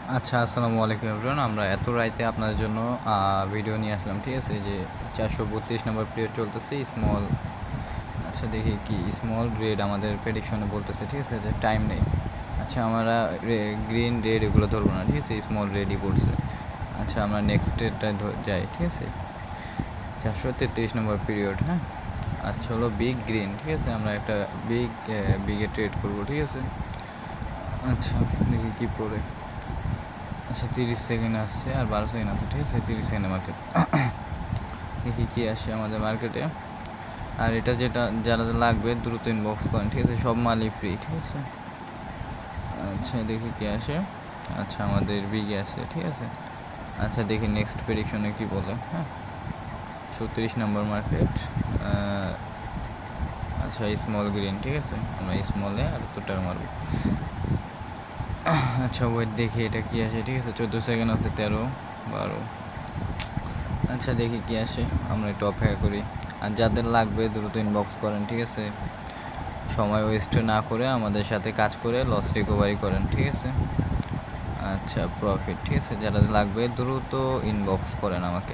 আচ্ছা, আসসালামু আলাইকুম এভরিওয়ান। আমরা এত রাইতে আপনাদের জন্য ভিডিও নিয়ে আসলাম, ঠিক আছে? যে 432 নম্বর পিরিয়ড চলতেছে স্মল। আচ্ছা, দেখি কি স্মল রেড আমাদের প্রেডিকশনে বলতেছে, ঠিক আছে? যে টাইম নেই। আচ্ছা, আমরা গ্রিন রেড এগুলো ধরবো না, ঠিক আছে? স্মল রেডই পড়ছে। আচ্ছা, আমরা নেক্সট ডেটটায় যাই, ঠিক আছে? 433 নম্বর পিরিয়ড, হ্যাঁ। আচ্ছা, হলো বিগ গ্রিন, ঠিক আছে? আমরা একটা বিগে ট্রেড করবো, ঠিক আছে? আচ্ছা, দেখি কি পড়ে। আচ্ছা, 30 সেকেন্ড আসছে আর 12 সেকেন্ড আছে, ঠিক আছে? 30 সেকেন্ডের মার্কেট। দেখি কি আসে আমাদের মার্কেটে। আর এটা যারা লাগবে দ্রুত ইনবক্স করেন, ঠিক আছে? সব মালই ফ্রি, ঠিক আছে? আচ্ছা, দেখি কি আসে। আচ্ছা, আমাদের বিগে আছে, ঠিক আছে? আচ্ছা, দেখি নেক্সট প্রেডিকশনে কি বলে, হ্যাঁ। 36 নম্বর মার্কেট। আচ্ছা, স্মল গ্রিন, ঠিক আছে? আমরা স্মলে আর তো টাকা মারবো। আচ্ছা, ওয়েট দেখি এটা কি আসে, ঠিক আছে? 14 সেকেন্ড আছে, 13, 12। আচ্ছা, দেখি কি আসে। আমরা একটু অপেক্ষা করি। আর যাদের লাগবে দ্রুত ইনবক্স করেন, ঠিক আছে? সময় ওয়েস্ট না করে আমাদের সাথে কাজ করে লস রিকভারি করেন, ঠিক আছে? আচ্ছা, প্রফিট, ঠিক আছে? যারা লাগবে দ্রুত ইনবক্স করেন আমাকে।